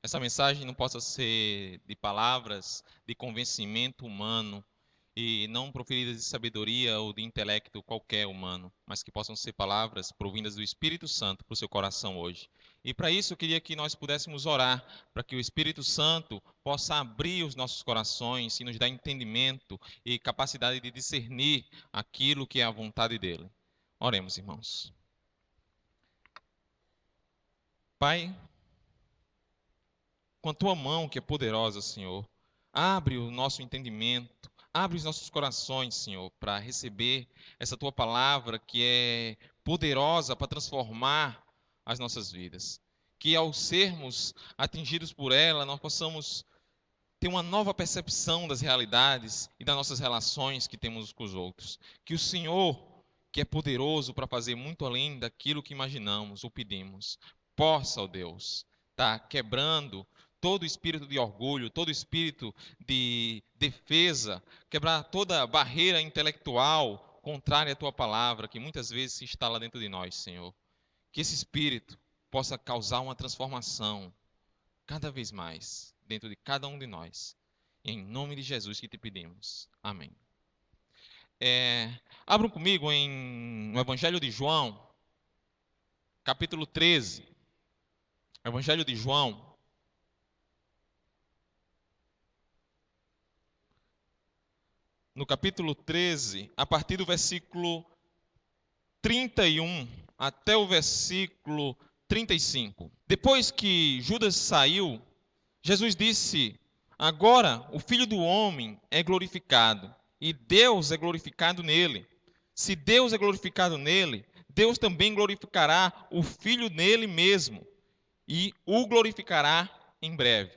essa mensagem não possa ser de palavras de convencimento humano e não proferidas de sabedoria ou de intelecto qualquer humano, mas que possam ser palavras provindas do Espírito Santo para o seu coração hoje. E para isso eu queria que nós pudéssemos orar para que o Espírito Santo possa abrir os nossos corações e nos dar entendimento e capacidade de discernir aquilo que é a vontade dele. Oremos, irmãos. Pai, com a tua mão que é poderosa, Senhor, abre o nosso entendimento, abre os nossos corações, Senhor, para receber essa tua palavra que é poderosa para transformar as nossas vidas. Que ao sermos atingidos por ela, nós possamos ter uma nova percepção das realidades e das nossas relações que temos com os outros. Que o Senhor, que é poderoso para fazer muito além daquilo que imaginamos ou pedimos, possa, ó Deus, estar quebrando todo espírito de orgulho, todo espírito de defesa, quebrar toda barreira intelectual contrária à tua palavra, que muitas vezes se instala dentro de nós, Senhor. Que esse espírito possa causar uma transformação cada vez mais dentro de cada um de nós. Em nome de Jesus que te pedimos. Amém. Abram comigo no Evangelho de João, capítulo 13. Evangelho de João. No capítulo 13, a partir do versículo 31 até o versículo 35. Depois que Judas saiu, Jesus disse: Agora o Filho do Homem é glorificado, e Deus é glorificado nele. Se Deus é glorificado nele, Deus também glorificará o Filho nele mesmo, e o glorificará em breve.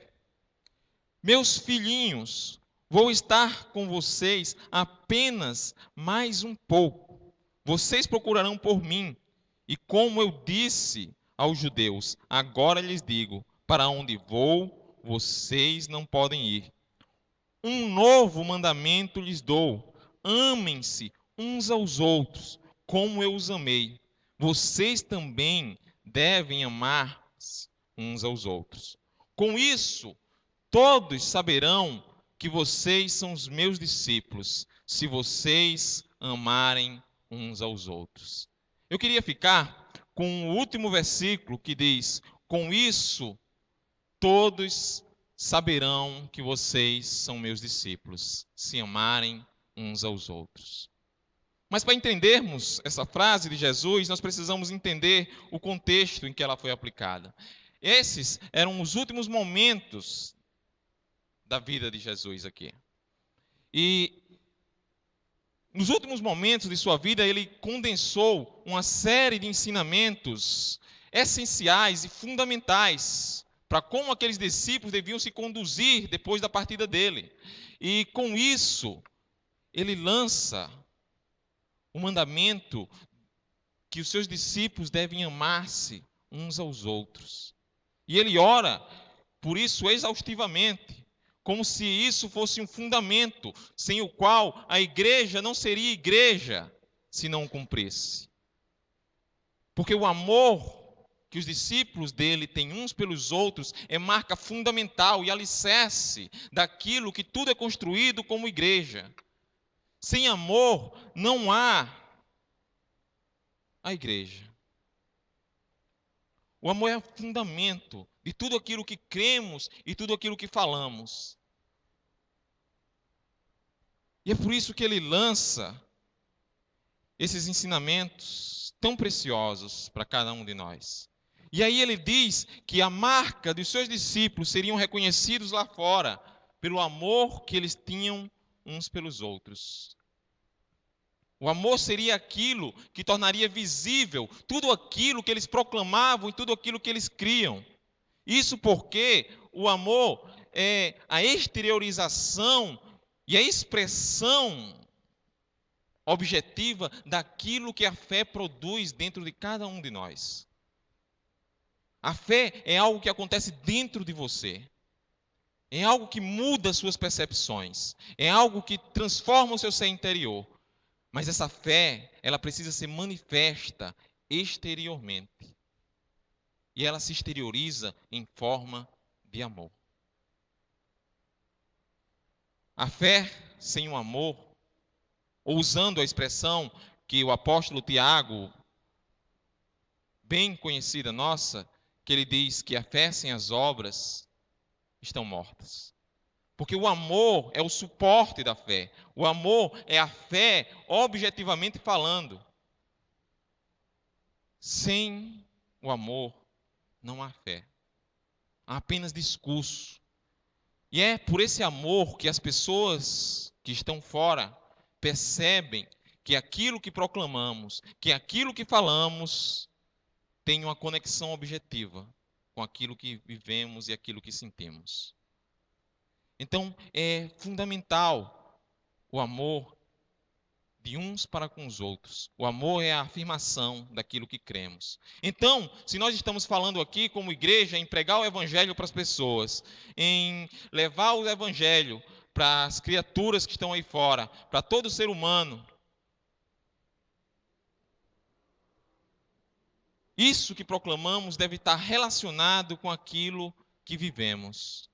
Meus filhinhos, vou estar com vocês apenas mais um pouco. Vocês procurarão por mim, e como eu disse aos judeus, agora lhes digo: para onde vou, vocês não podem ir. Um novo mandamento lhes dou: amem-se uns aos outros, como eu os amei. Vocês também devem amar uns aos outros. Com isso, todos saberão que vocês são os meus discípulos, se vocês amarem uns aos outros. Eu queria ficar com o último versículo que diz: com isso, todos saberão que vocês são meus discípulos, se amarem uns aos outros. Mas para entendermos essa frase de Jesus, nós precisamos entender o contexto em que ela foi aplicada. Esses eram os últimos momentos da vida de Jesus aqui. E nos últimos momentos de sua vida, ele condensou uma série de ensinamentos essenciais e fundamentais para como aqueles discípulos deviam se conduzir depois da partida dele. E com isso, ele lança o mandamento que os seus discípulos devem amar-se uns aos outros. E ele ora por isso exaustivamente, como se isso fosse um fundamento sem o qual a igreja não seria igreja se não o cumprisse. Porque o amor que os discípulos dele têm uns pelos outros é marca fundamental e alicerce daquilo que tudo é construído como igreja. Sem amor não há a igreja. O amor é o fundamento de tudo aquilo que cremos e tudo aquilo que falamos. E é por isso que ele lança esses ensinamentos tão preciosos para cada um de nós. E aí ele diz que a marca dos seus discípulos seriam reconhecidos lá fora pelo amor que eles tinham uns pelos outros. O amor seria aquilo que tornaria visível tudo aquilo que eles proclamavam e tudo aquilo que eles criam. Isso porque o amor é a exteriorização e a expressão objetiva daquilo que a fé produz dentro de cada um de nós. A fé é algo que acontece dentro de você. É algo que muda suas percepções. É algo que transforma o seu ser interior. Mas essa fé, ela precisa ser manifesta exteriormente. E ela se exterioriza em forma de amor. A fé sem o amor, ou usando a expressão que o apóstolo Tiago, bem conhecida nossa, que ele diz que a fé sem as obras estão mortas. Porque o amor é o suporte da fé. O amor é a fé, objetivamente falando. Sem o amor, não há fé. Há apenas discurso. E é por esse amor que as pessoas que estão fora percebem que aquilo que proclamamos, que aquilo que falamos, tem uma conexão objetiva com aquilo que vivemos e aquilo que sentimos. Então, é fundamental o amor de uns para com os outros. O amor é a afirmação daquilo que cremos. Então, se nós estamos falando aqui como igreja em pregar o evangelho para as pessoas, em levar o evangelho para as criaturas que estão aí fora, para todo ser humano, isso que proclamamos deve estar relacionado com aquilo que vivemos.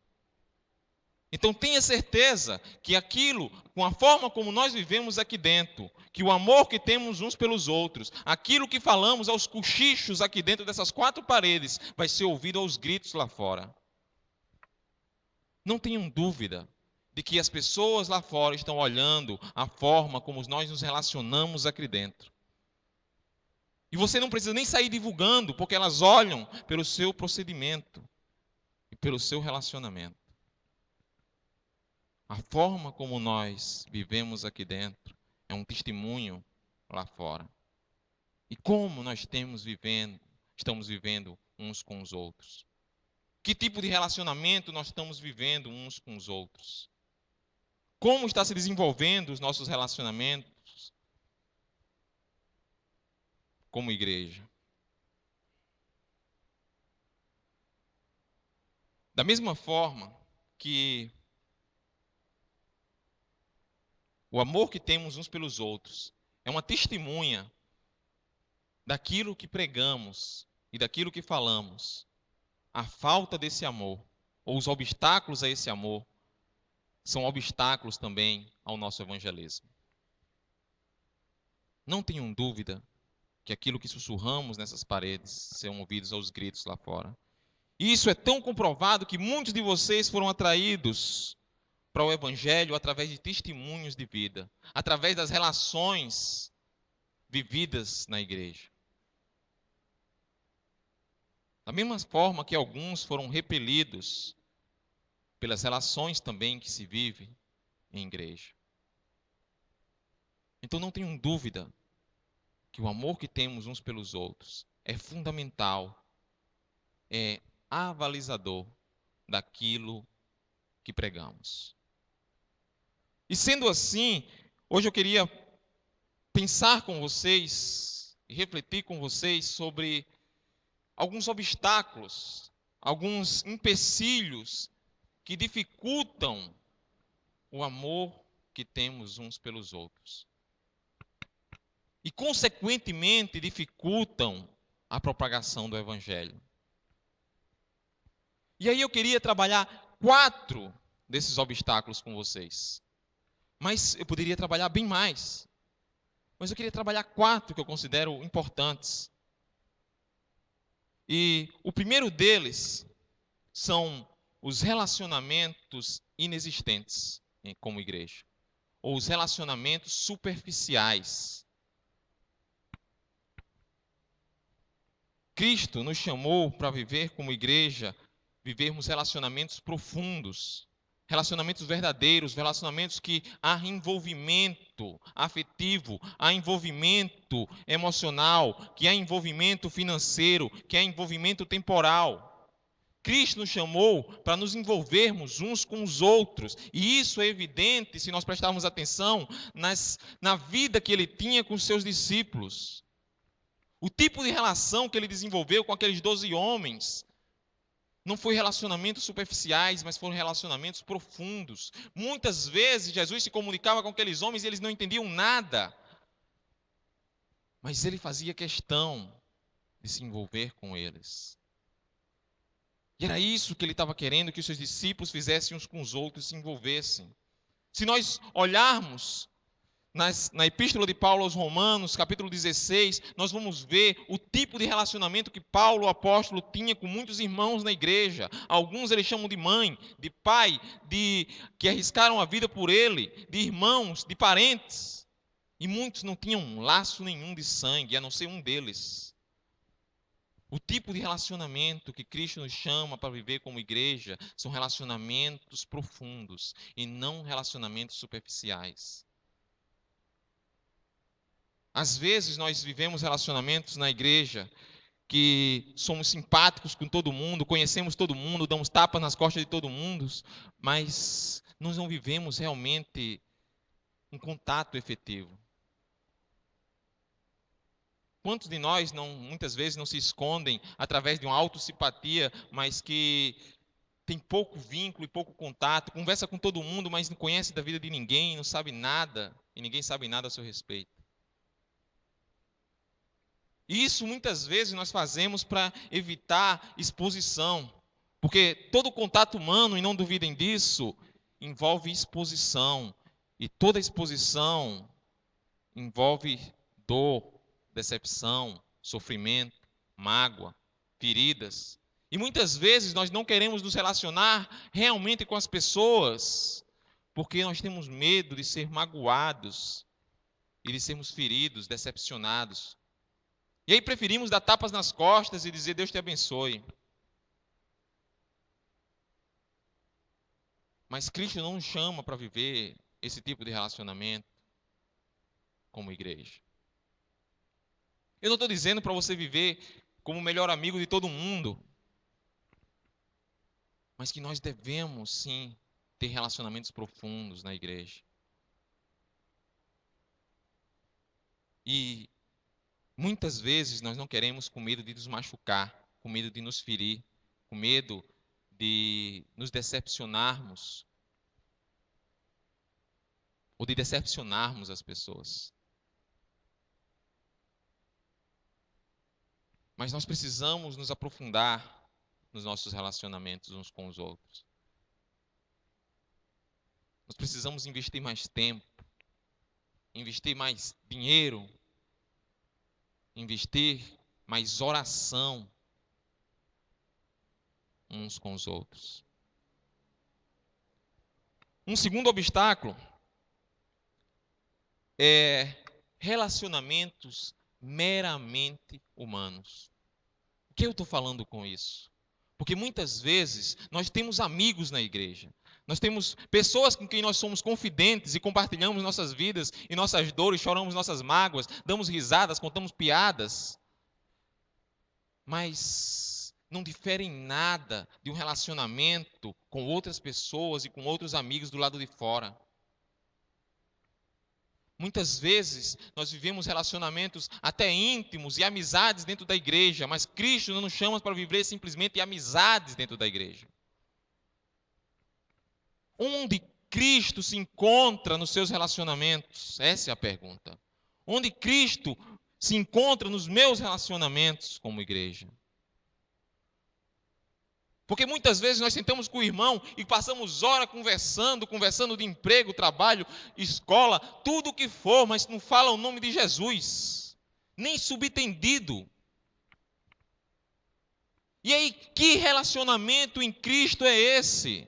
Então tenha certeza que aquilo, com a forma como nós vivemos aqui dentro, que o amor que temos uns pelos outros, aquilo que falamos aos cochichos aqui dentro dessas quatro paredes, vai ser ouvido aos gritos lá fora. Não tenham dúvida de que as pessoas lá fora estão olhando a forma como nós nos relacionamos aqui dentro. E você não precisa nem sair divulgando, porque elas olham pelo seu procedimento e pelo seu relacionamento. A forma como nós vivemos aqui dentro é um testemunho lá fora. E como nós estamos vivendo uns com os outros. Que tipo de relacionamento nós estamos vivendo uns com os outros? Como está se desenvolvendo os nossos relacionamentos como igreja? Da mesma forma que o amor que temos uns pelos outros é uma testemunha daquilo que pregamos e daquilo que falamos. A falta desse amor, ou os obstáculos a esse amor, são obstáculos também ao nosso evangelismo. Não tenham dúvida que aquilo que sussurramos nessas paredes serão ouvidos aos gritos lá fora. E isso é tão comprovado que muitos de vocês foram atraídos para o evangelho através de testemunhos de vida, através das relações vividas na igreja. Da mesma forma que alguns foram repelidos pelas relações também que se vive em igreja. Então não tenham dúvida que o amor que temos uns pelos outros é fundamental, é avalizador daquilo que pregamos. E sendo assim, hoje eu queria pensar com vocês e refletir com vocês sobre alguns obstáculos, alguns empecilhos que dificultam o amor que temos uns pelos outros. E, consequentemente, dificultam a propagação do evangelho. E aí eu queria trabalhar 4 desses obstáculos com vocês. Mas eu poderia trabalhar bem mais. Mas eu queria trabalhar 4 que eu considero importantes. E o primeiro deles são os relacionamentos inexistentes como igreja. Ou os relacionamentos superficiais. Cristo nos chamou para viver como igreja, vivermos relacionamentos profundos, relacionamentos verdadeiros, relacionamentos que há envolvimento afetivo, há envolvimento emocional, que há envolvimento financeiro, que há envolvimento temporal. Cristo nos chamou para nos envolvermos uns com os outros, e isso é evidente se nós prestarmos atenção na vida que ele tinha com os seus discípulos. O tipo de relação que ele desenvolveu com aqueles 12 homens não foi relacionamentos superficiais, mas foram relacionamentos profundos. Muitas vezes Jesus se comunicava com aqueles homens e eles não entendiam nada. Mas ele fazia questão de se envolver com eles. E era isso que ele estava querendo que os seus discípulos fizessem uns com os outros, se envolvessem. Se nós olharmos na Epístola de Paulo aos Romanos, capítulo 16, nós vamos ver o tipo de relacionamento que Paulo, o apóstolo, tinha com muitos irmãos na igreja. Alguns eles chamam de mãe, de pai, que arriscaram a vida por ele, de irmãos, de parentes. E muitos não tinham laço nenhum de sangue, a não ser um deles. O tipo de relacionamento que Cristo nos chama para viver como igreja são relacionamentos profundos e não relacionamentos superficiais. Às vezes nós vivemos relacionamentos na igreja que somos simpáticos com todo mundo, conhecemos todo mundo, damos tapas nas costas de todo mundo, mas nós não vivemos realmente um contato efetivo. Quantos de nós muitas vezes não se escondem através de uma autossimpatia, mas que tem pouco vínculo e pouco contato, conversa com todo mundo, mas não conhece da vida de ninguém, não sabe nada, e ninguém sabe nada a seu respeito. E isso muitas vezes nós fazemos para evitar exposição, porque todo contato humano, e não duvidem disso, envolve exposição, e toda exposição envolve dor, decepção, sofrimento, mágoa, feridas. E muitas vezes nós não queremos nos relacionar realmente com as pessoas, porque nós temos medo de ser magoados e de sermos feridos, decepcionados. E aí preferimos dar tapas nas costas e dizer: Deus te abençoe. Mas Cristo não nos chama para viver esse tipo de relacionamento como igreja. Eu não estou dizendo para você viver como o melhor amigo de todo mundo, mas que nós devemos sim ter relacionamentos profundos na igreja. E muitas vezes nós não queremos com medo de nos machucar, com medo de nos ferir, com medo de nos decepcionarmos ou de decepcionarmos as pessoas. Mas nós precisamos nos aprofundar nos nossos relacionamentos uns com os outros. Nós precisamos investir mais tempo, investir mais dinheiro, investir mais oração uns com os outros. Um segundo obstáculo é relacionamentos meramente humanos. O que eu estou falando com isso? Porque muitas vezes nós temos amigos na igreja. Nós temos pessoas com quem nós somos confidentes e compartilhamos nossas vidas e nossas dores, choramos nossas mágoas, damos risadas, contamos piadas. Mas não difere em nada de um relacionamento com outras pessoas e com outros amigos do lado de fora. Muitas vezes nós vivemos relacionamentos até íntimos e amizades dentro da igreja, mas Cristo não nos chama para viver simplesmente amizades dentro da igreja. Onde Cristo se encontra nos seus relacionamentos? Essa é a pergunta. Onde Cristo se encontra nos meus relacionamentos como igreja? Porque muitas vezes nós sentamos com o irmão e passamos horas conversando de emprego, trabalho, escola, tudo o que for, mas não fala o nome de Jesus, nem subtendido. E aí, que relacionamento em Cristo é esse?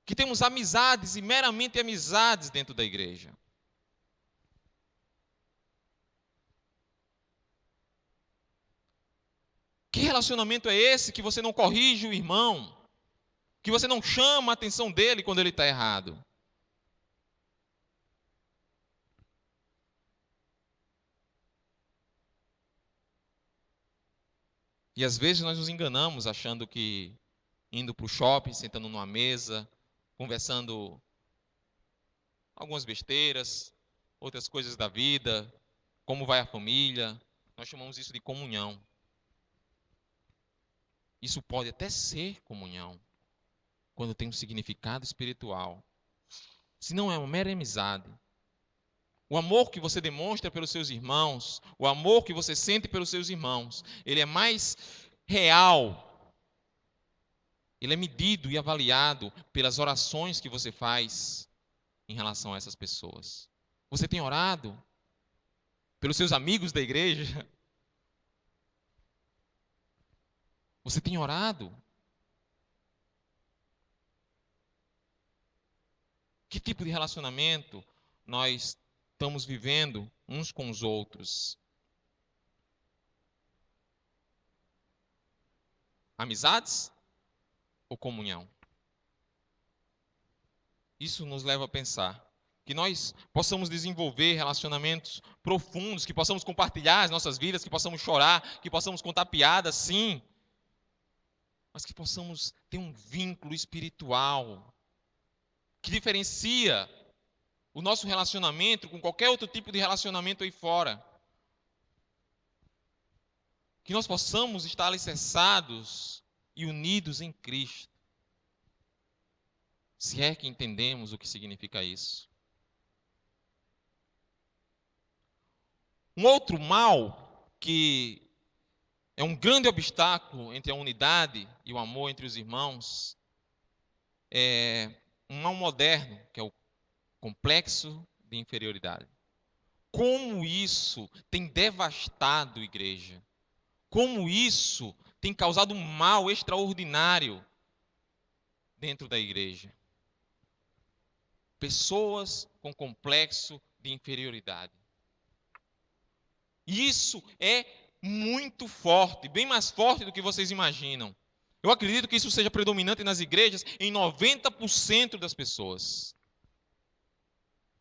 Que temos amizades e meramente amizades dentro da igreja. Que relacionamento é esse que você não corrige o irmão? Que você não chama a atenção dele quando ele está errado? E às vezes nós nos enganamos achando que indo para o shopping, sentando numa mesa, conversando algumas besteiras, outras coisas da vida, como vai a família, nós chamamos isso de comunhão. Isso pode até ser comunhão, quando tem um significado espiritual. Se não é uma mera amizade. O amor que você demonstra pelos seus irmãos, o amor que você sente pelos seus irmãos, ele é mais real Ele é medido e avaliado pelas orações que você faz em relação a essas pessoas. Você tem orado pelos seus amigos da igreja? Você tem orado? Que tipo de relacionamento nós estamos vivendo uns com os outros? Amizades ou comunhão? Isso nos leva a pensar que nós possamos desenvolver relacionamentos profundos, que possamos compartilhar as nossas vidas, que possamos chorar, que possamos contar piadas, sim, mas que possamos ter um vínculo espiritual que diferencia o nosso relacionamento com qualquer outro tipo de relacionamento aí fora. Que nós possamos estar alicerçados e unidos em Cristo. Se é que entendemos o que significa isso. Um outro mal que é um grande obstáculo entre a unidade e o amor entre os irmãos é um mal moderno, que é o complexo de inferioridade. Como isso tem devastado a igreja. Como isso tem causado um mal extraordinário dentro da igreja. Pessoas com complexo de inferioridade. Isso é muito forte, bem mais forte do que vocês imaginam. Eu acredito que isso seja predominante nas igrejas em 90% das pessoas.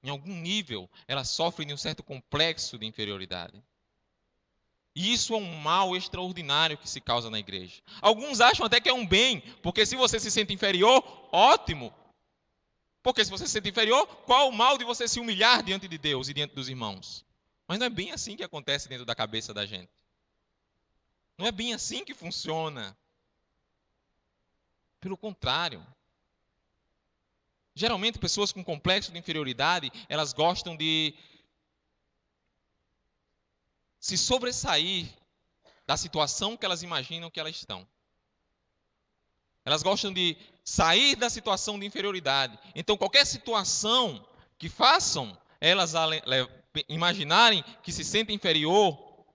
Em algum nível, elas sofrem de um certo complexo de inferioridade. E isso é um mal extraordinário que se causa na igreja. Alguns acham até que é um bem, porque se você se sente inferior, ótimo. Porque se você se sente inferior, qual o mal de você se humilhar diante de Deus e diante dos irmãos? Mas não é bem assim que acontece dentro da cabeça da gente. Não é bem assim que funciona. Pelo contrário. Geralmente, pessoas com complexo de inferioridade, elas gostam de se sobressair da situação que elas imaginam que elas estão. Elas gostam de sair da situação de inferioridade. Então, qualquer situação que façam elas imaginarem que se sentem inferior,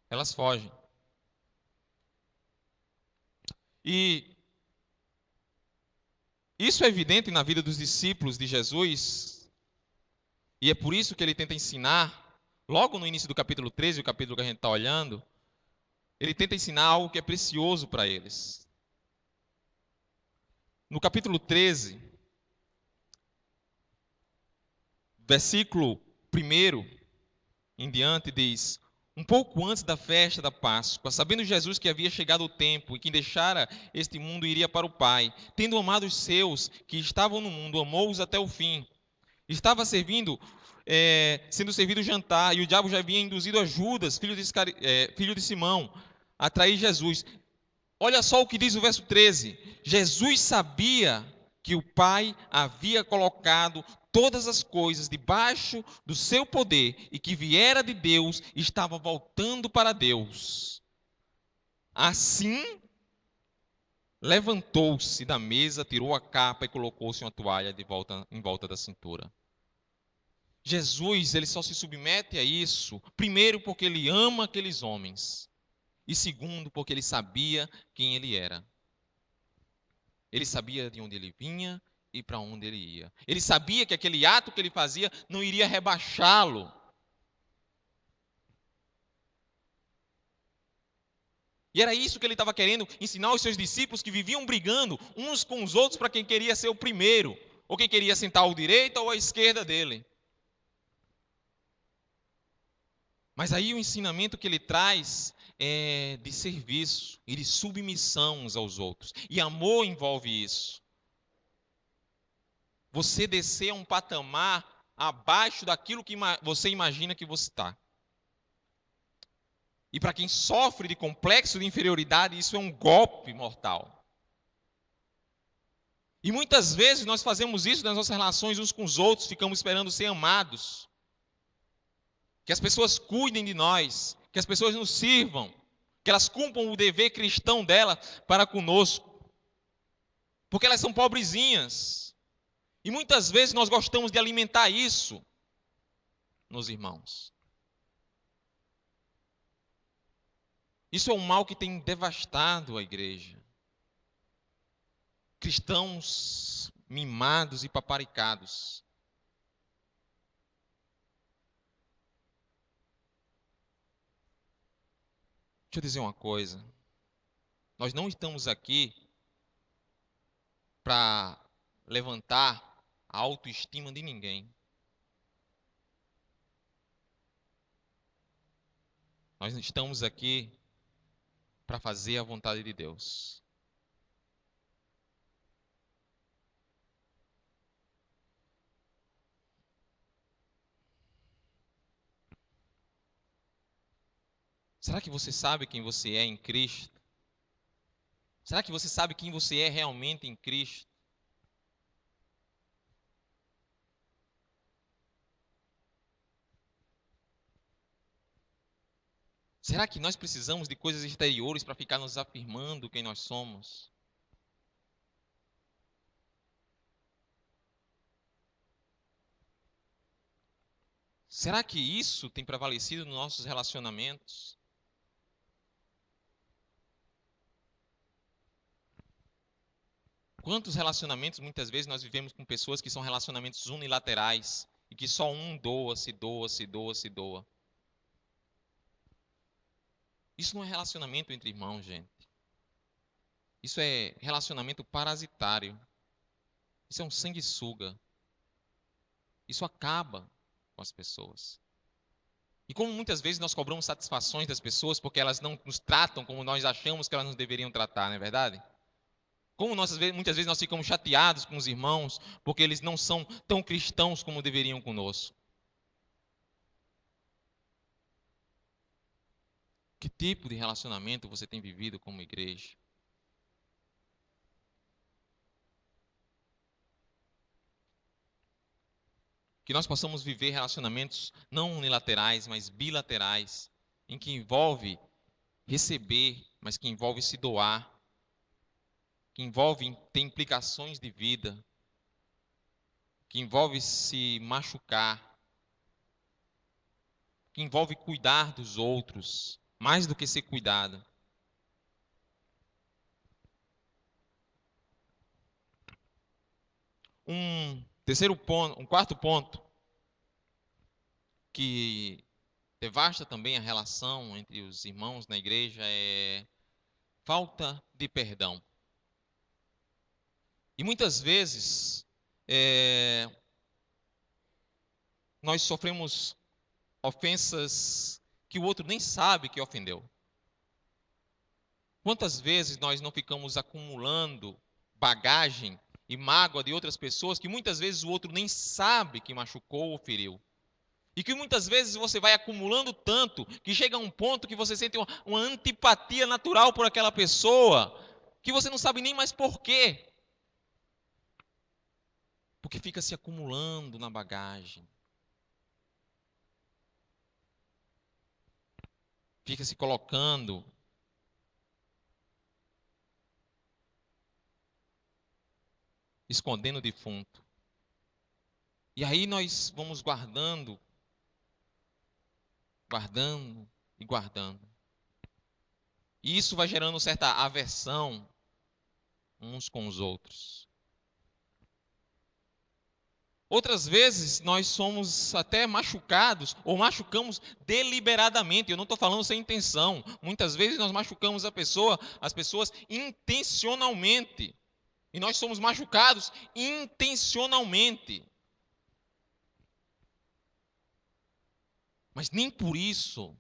elas fogem. E isso é evidente na vida dos discípulos de Jesus, e é por isso que ele tenta ensinar, logo no início do capítulo 13, o capítulo que a gente está olhando, ele tenta ensinar algo que é precioso para eles. No capítulo 13, versículo 1 em diante, diz: um pouco antes da festa da Páscoa, sabendo Jesus que havia chegado o tempo e que deixara este mundo e iria para o Pai, tendo amado os seus que estavam no mundo, amou-os até o fim. Estava sendo servido o jantar, e o diabo já havia induzido a Judas, filho de Simão, a trair Jesus. Olha só o que diz o verso 13. Jesus sabia que o Pai havia colocado todas as coisas debaixo do seu poder e que viera de Deus e estava voltando para Deus. Assim, levantou-se da mesa, tirou a capa e colocou-se uma toalha em volta da cintura. Jesus, ele só se submete a isso, primeiro porque ele ama aqueles homens, e segundo porque ele sabia quem ele era. Ele sabia de onde ele vinha e para onde ele ia. Ele sabia que aquele ato que ele fazia não iria rebaixá-lo. E era isso que ele estava querendo ensinar aos seus discípulos que viviam brigando uns com os outros para quem queria ser o primeiro, ou quem queria sentar à direita ou à esquerda dele. Mas aí o ensinamento que ele traz é de serviço e de submissão uns aos outros. E amor envolve isso. Você descer a um patamar abaixo daquilo que você imagina que você está. E para quem sofre de complexo de inferioridade, isso é um golpe mortal. E muitas vezes nós fazemos isso nas nossas relações uns com os outros, ficamos esperando ser amados. Que as pessoas cuidem de nós, que as pessoas nos sirvam, que elas cumpram o dever cristão dela para conosco. porque elas são pobrezinhas. E muitas vezes nós gostamos de alimentar isso nos irmãos. Isso é um mal que tem devastado a igreja. Cristãos mimados e paparicados. Deixa eu dizer uma coisa. Nós não estamos aqui para levantar a autoestima de ninguém. Nós estamos aqui para fazer a vontade de Deus. Será que você sabe quem você é em Cristo? Será que você sabe quem você é realmente em Cristo? Será que nós precisamos de coisas exteriores para ficar nos afirmando quem nós somos? Será que isso tem prevalecido nos nossos relacionamentos? Quantos relacionamentos muitas vezes nós vivemos com pessoas que são relacionamentos unilaterais e que só um doa, se doa, se doa, se doa? Isso não é relacionamento entre irmãos, gente. Isso é relacionamento parasitário. Isso é um sanguessuga. Isso acaba com as pessoas. E como muitas vezes nós cobramos satisfações das pessoas porque elas não nos tratam como nós achamos que elas nos deveriam tratar, não é verdade? Como muitas vezes nós ficamos chateados com os irmãos porque eles não são tão cristãos como deveriam conosco. Que tipo de relacionamento você tem vivido como igreja? Que nós possamos viver relacionamentos não unilaterais, mas bilaterais, em que envolve receber, mas que envolve se doar, que envolve ter implicações de vida, que envolve se machucar, que envolve cuidar dos outros, mais do que ser cuidado. Um quarto ponto que devasta também a relação entre os irmãos na igreja é falta de perdão. E muitas vezes nós sofremos ofensas que o outro nem sabe que ofendeu. Quantas vezes nós não ficamos acumulando bagagem e mágoa de outras pessoas que muitas vezes o outro nem sabe que machucou ou feriu? E que muitas vezes você vai acumulando tanto que chega a um ponto que você sente uma antipatia natural por aquela pessoa que você não sabe nem mais por quê. Porque fica se acumulando na bagagem. Fica se colocando escondendo o defunto. E aí nós vamos guardando e guardando. E isso vai gerando certa aversão uns com os outros. Outras vezes nós somos até machucados ou machucamos deliberadamente. Eu não estou falando sem intenção. Muitas vezes nós machucamos as pessoas intencionalmente. E nós somos machucados intencionalmente. Mas nem por isso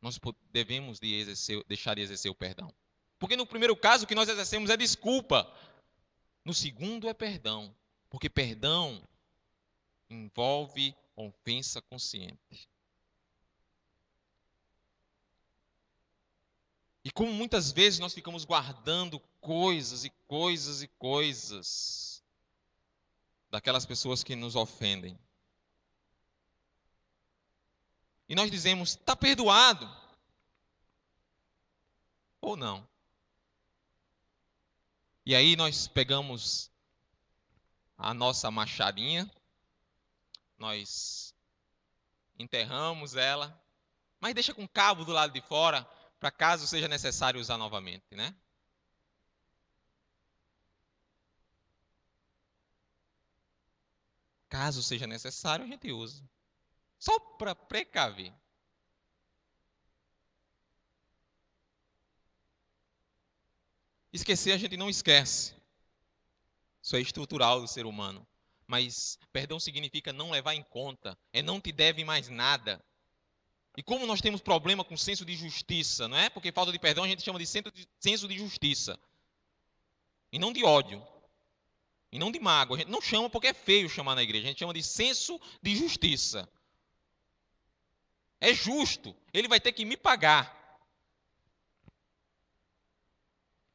nós devemos deixar de exercer o perdão. Porque no primeiro caso o que nós exercemos é desculpa. No segundo é perdão. Porque perdão envolve ofensa consciente. E como muitas vezes nós ficamos guardando coisas e coisas e coisas daquelas pessoas que nos ofendem. E nós dizemos, está perdoado. Ou não. E aí nós pegamos a nossa machadinha, nós enterramos ela, mas deixa com cabo do lado de fora, para caso seja necessário usar novamente, né? Caso seja necessário, a gente usa. Só para precaver. Esquecer a gente não esquece. Isso é estrutural do ser humano. Mas perdão significa não levar em conta, é não te deve mais nada. E como nós temos problema com senso de justiça, não é? Porque falta de perdão a gente chama de senso de justiça. E não de ódio. E não de mágoa. A gente não chama porque é feio chamar na igreja. A gente chama de senso de justiça. É justo. Ele vai ter que me pagar.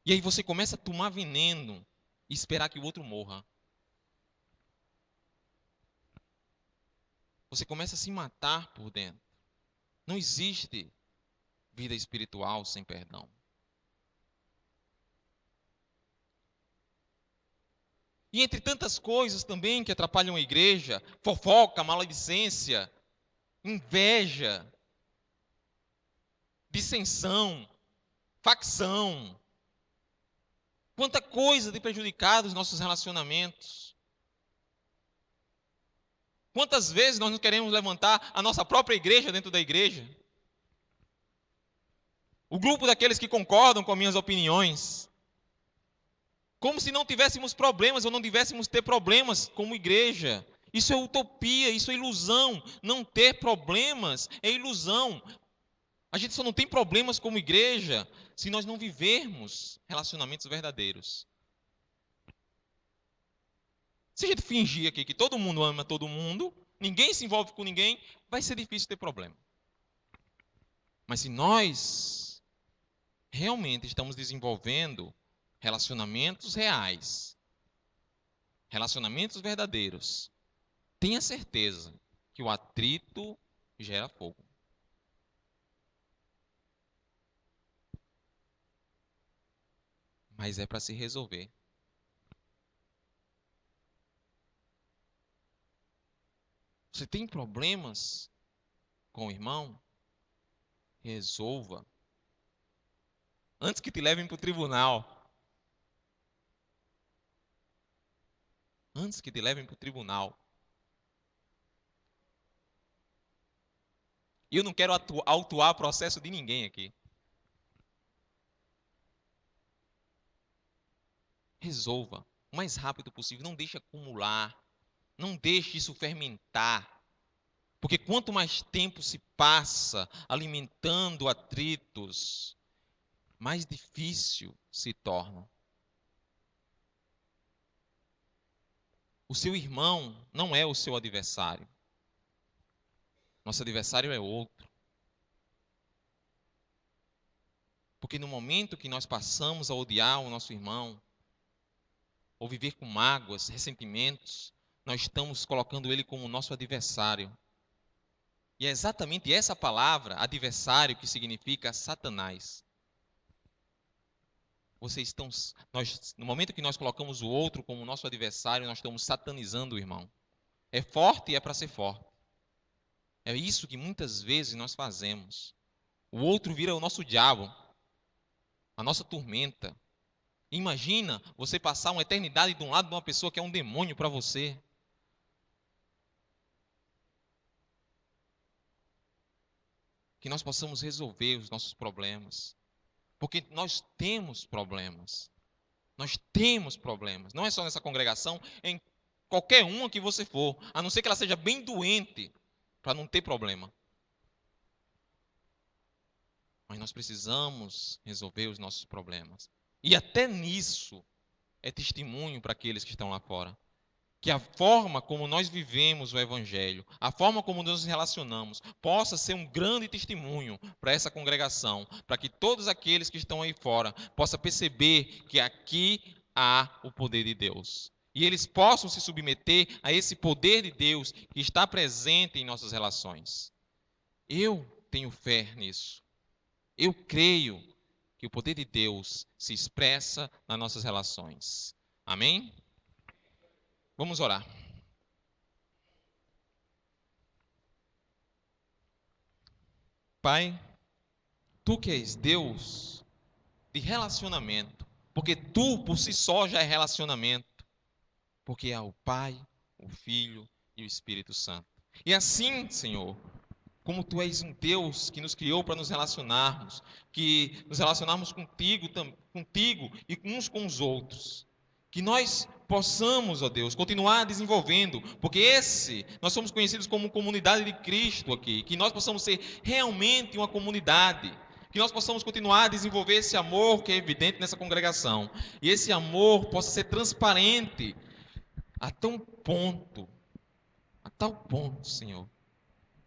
E aí você começa a tomar veneno e esperar que o outro morra. Você começa a se matar por dentro. Não existe vida espiritual sem perdão. E entre tantas coisas também que atrapalham a igreja, fofoca, maledicência, inveja, dissensão, facção. Quanta coisa tem prejudicado os nossos relacionamentos. Quantas vezes nós não queremos levantar a nossa própria igreja dentro da igreja? O grupo daqueles que concordam com minhas opiniões. Como se não tivéssemos problemas ou não tivéssemos ter problemas como igreja. Isso é utopia, isso é ilusão. Não ter problemas é ilusão. A gente só não tem problemas como igreja se nós não vivermos relacionamentos verdadeiros. Se a gente fingir aqui que todo mundo ama todo mundo, ninguém se envolve com ninguém, vai ser difícil ter problema. Mas se nós realmente estamos desenvolvendo relacionamentos reais, relacionamentos verdadeiros, tenha certeza que o atrito gera fogo. Mas é para se resolver. Você tem problemas com o irmão? Resolva. Antes que te levem para o tribunal. Antes que te levem para o tribunal. E eu não quero autuar processo de ninguém aqui. Resolva o mais rápido possível. Não deixe acumular. Não deixe isso fermentar. Porque quanto mais tempo se passa alimentando atritos, mais difícil se torna. O seu irmão não é o seu adversário. Nosso adversário é outro. Porque no momento que nós passamos a odiar o nosso irmão, ou viver com mágoas, ressentimentos, nós estamos colocando ele como nosso adversário. E é exatamente essa palavra, adversário, que significa Satanás. No momento que nós colocamos o outro como nosso adversário, nós estamos satanizando o irmão. É forte e é para ser forte. É isso que muitas vezes nós fazemos. O outro vira o nosso diabo, a nossa tormenta. Imagina você passar uma eternidade de um lado de uma pessoa que é um demônio para você. Que nós possamos resolver os nossos problemas. Porque nós temos problemas. Nós temos problemas. Não é só nessa congregação, é em qualquer uma que você for. A não ser que ela seja bem doente, para não ter problema. Mas nós precisamos resolver os nossos problemas. E até nisso é testemunho para aqueles que estão lá fora. Que a forma como nós vivemos o Evangelho, a forma como nós nos relacionamos, possa ser um grande testemunho para essa congregação, para que todos aqueles que estão aí fora possam perceber que aqui há o poder de Deus. E eles possam se submeter a esse poder de Deus que está presente em nossas relações. Eu tenho fé nisso. Eu creio que que o poder de Deus se expressa nas nossas relações. Amém? Vamos orar. Pai, Tu que és Deus de relacionamento, porque Tu por si só já é relacionamento, porque é o Pai, o Filho e o Espírito Santo. E assim, Senhor, como Tu és um Deus que nos criou para nos relacionarmos, que nos relacionarmos contigo e uns com os outros, que nós possamos, ó Deus, continuar desenvolvendo, porque nós somos conhecidos como comunidade de Cristo aqui, que nós possamos ser realmente uma comunidade, que nós possamos continuar a desenvolver esse amor que é evidente nessa congregação, e esse amor possa ser transparente a tal ponto, Senhor,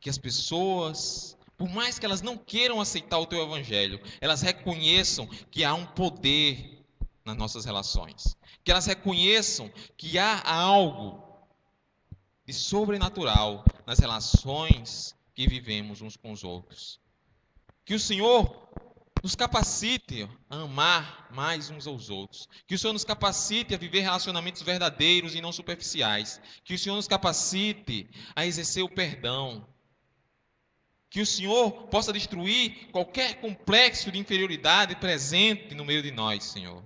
que as pessoas, por mais que elas não queiram aceitar o Teu Evangelho, elas reconheçam que há um poder nas nossas relações, que elas reconheçam que há algo de sobrenatural nas relações que vivemos uns com os outros. Que o Senhor nos capacite a amar mais uns aos outros. Que o Senhor nos capacite a viver relacionamentos verdadeiros e não superficiais. Que o Senhor nos capacite a exercer o perdão. Que o Senhor possa destruir qualquer complexo de inferioridade presente no meio de nós, Senhor.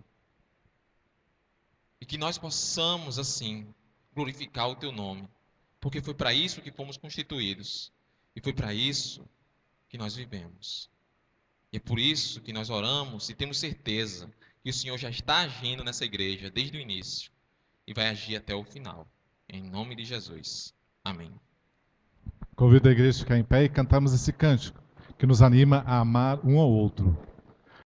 E que nós possamos, assim, glorificar o Teu nome. Porque foi para isso que fomos constituídos. E foi para isso que nós vivemos. E é por isso que nós oramos e temos certeza que o Senhor já está agindo nessa igreja desde o início. E vai agir até o final. Em nome de Jesus. Amém. Convido a igreja a ficar em pé e cantarmos esse cântico, que nos anima a amar um ao outro.